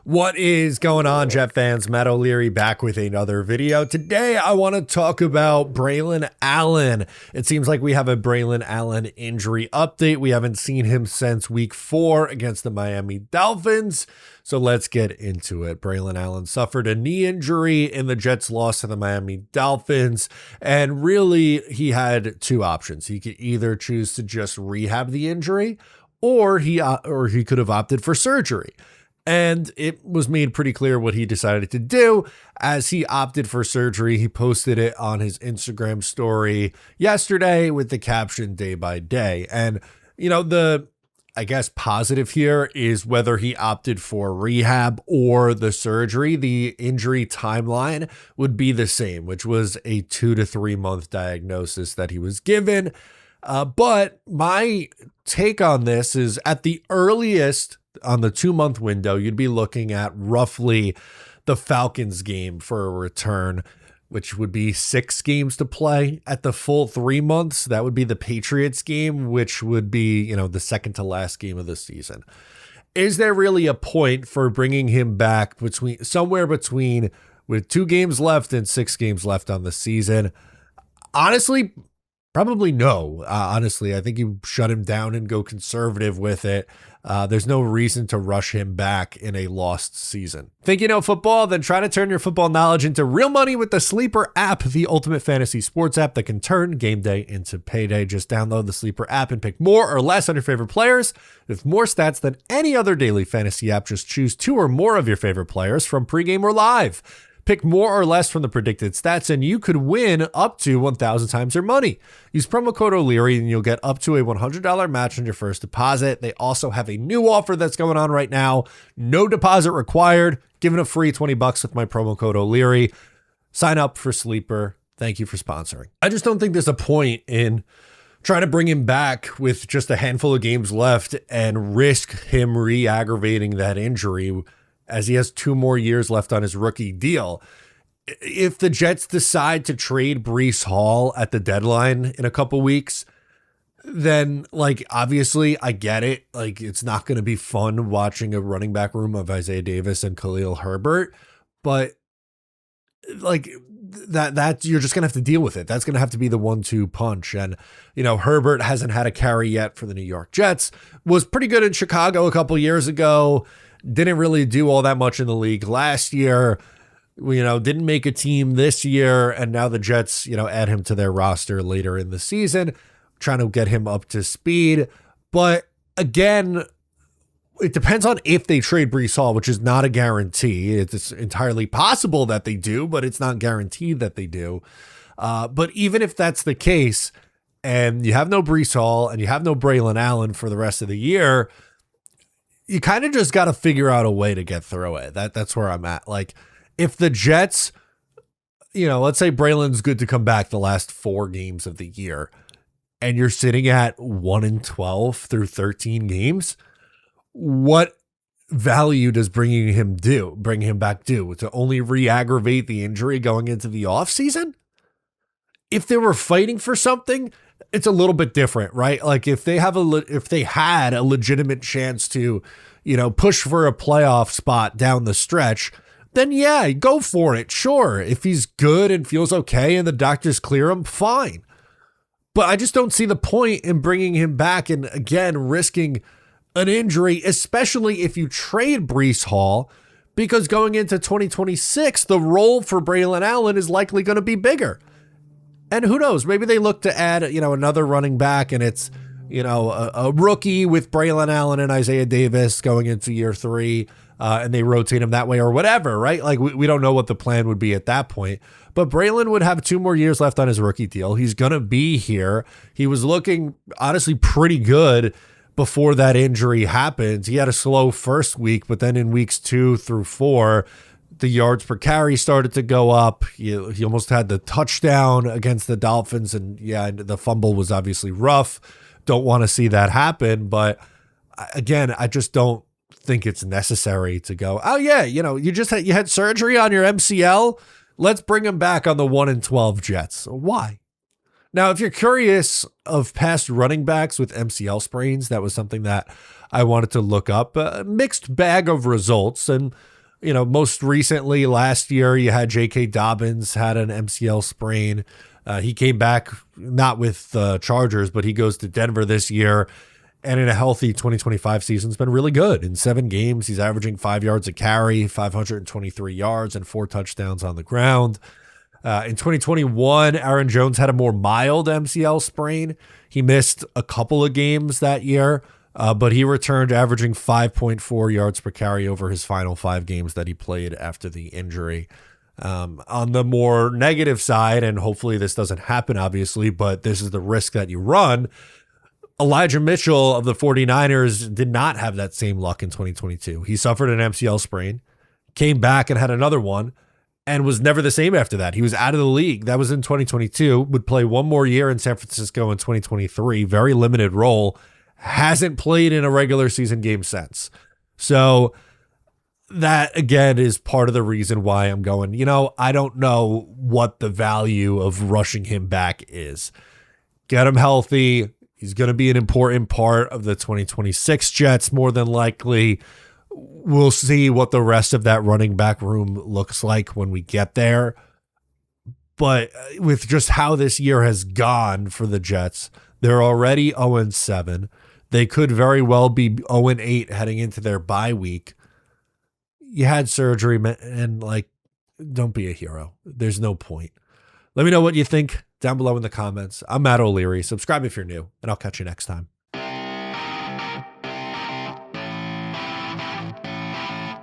What is going on, Jet fans? Matt O'Leary back with another video. Today, I want to talk about Braelon Allen. It seems like we have a Braelon Allen injury update. We haven't seen him since week 4 against the Miami Dolphins. So let's get into it. Braelon Allen suffered a knee injury in the Jets' loss to the Miami Dolphins. And really, he had two options. He could either choose to just rehab the injury, or he could have opted for surgery. And it was made pretty clear what he decided to do as he opted for surgery. He posted it on his Instagram story yesterday with the caption "day by day." And, you know, the, I guess, positive here is whether he opted for rehab or the surgery, the injury timeline would be the same, which was a 2 to 3 month diagnosis that he was given. But my take on this is at the earliest, on the 2-month window, you'd be looking at roughly the Falcons game for a return, which would be 6 games to play. At the full 3 months, that would be the Patriots game, which would be, you know, the second to last game of the season. Is there really a point for bringing him back somewhere between with 2 games left and 6 games left on the season? Honestly, probably no. Honestly, I think you shut him down and go conservative with it. There's no reason to rush him back in a lost season. Think you know football? Then try to turn your football knowledge into real money with the Sleeper app, the ultimate fantasy sports app that can turn game day into payday. Just download the Sleeper app and pick more or less on your favorite players. With more stats than any other daily fantasy app, just choose 2 or more of your favorite players from pregame or live. Pick more or less from the predicted stats, and you could win up to 1,000 times your money. Use promo code O'Leary, and you'll get up to a $100 match on your first deposit. They also have a new offer that's going on right now. No deposit required. Giving a free $20 with my promo code O'Leary. Sign up for Sleeper. Thank you for sponsoring. I just don't think there's a point in trying to bring him back with just a handful of games left and risk him re-aggravating that injury, as he has 2 more years left on his rookie deal. If the Jets decide to trade Breece Hall at the deadline in a couple weeks, then, like, obviously I get it. Like, it's not going to be fun watching a running back room of Isaiah Davis and Khalil Herbert, but like that you're just going to have to deal with it. That's going to have to be the 1-2 punch. And, you know, Herbert hasn't had a carry yet for the New York Jets, was pretty good in Chicago a couple years ago. Didn't really do all that much in the league last year, you know, didn't make a team this year. And now the Jets, you know, add him to their roster later in the season, trying to get him up to speed. But again, it depends on if they trade Breece Hall, which is not a guarantee. It's entirely possible that they do, but it's not guaranteed that they do. But even if that's the case, and you have no Breece Hall and you have no Braelon Allen for the rest of the year, you kind of just got to figure out a way to get through it. That's where I'm at. Like, if the Jets, you know, let's say Braelon's good to come back the last 4 games of the year, and you're sitting at 1-12 through 13 games, what value does bringing him back do? To only re-aggravate the injury going into the offseason? If they were fighting for something, it's a little bit different, right? Like, if they had a legitimate chance to, you know, push for a playoff spot down the stretch, then yeah, go for it. Sure. If he's good and feels okay and the doctors clear him, fine. But I just don't see the point in bringing him back and, again, risking an injury, especially if you trade Breece Hall, because going into 2026, the role for Braelon Allen is likely going to be bigger. And who knows, maybe they look to add, you know, another running back, and it's, you know, a rookie with Braelon Allen and Isaiah Davis going into year 3, and they rotate him that way or whatever, right? Like, we don't know what the plan would be at that point. But Braelon would have 2 more years left on his rookie deal. He's going to be here. He was looking, honestly, pretty good before that injury happened. He had a slow first week, but then in weeks 2 through 4, the yards per carry started to go up. He almost had the touchdown against the Dolphins. And yeah, the fumble was obviously rough. Don't want to see that happen. But again, I just don't think it's necessary to go, oh yeah, you know, you had surgery on your MCL. Let's bring him back on the 1-12 Jets. Why? Now, if you're curious of past running backs with MCL sprains, that was something that I wanted to look up. A mixed bag of results. And Most recently last year, you had J.K. Dobbins had an MCL sprain. He came back not with the Chargers, but he goes to Denver this year. And in a healthy 2025 season, has been really good. In 7 games, he's averaging 5 yards a carry, 523 yards, and 4 touchdowns on the ground. In 2021, Aaron Jones had a more mild MCL sprain. He missed a couple of games that year, but he returned averaging 5.4 yards per carry over his final 5 games that he played after the injury. On the more negative side, and hopefully this doesn't happen, obviously, but this is the risk that you run. Elijah Mitchell of the 49ers did not have that same luck in 2022. He suffered an MCL sprain, came back and had another one, and was never the same after that. He was out of the league. That was in 2022, would play one more year in San Francisco in 2023, very limited role, hasn't played in a regular season game since. So that, again, is part of the reason why I'm going, I don't know what the value of rushing him back is. Get him healthy. He's going to be an important part of the 2026 Jets, more than likely. We'll see what the rest of that running back room looks like when we get there. But with just how this year has gone for the Jets, they're already 0-7. They could very well be 0-8 heading into their bye week. You had surgery, and don't be a hero. There's no point. Let me know what you think down below in the comments. I'm Matt O'Leary. Subscribe if you're new, and I'll catch you next time.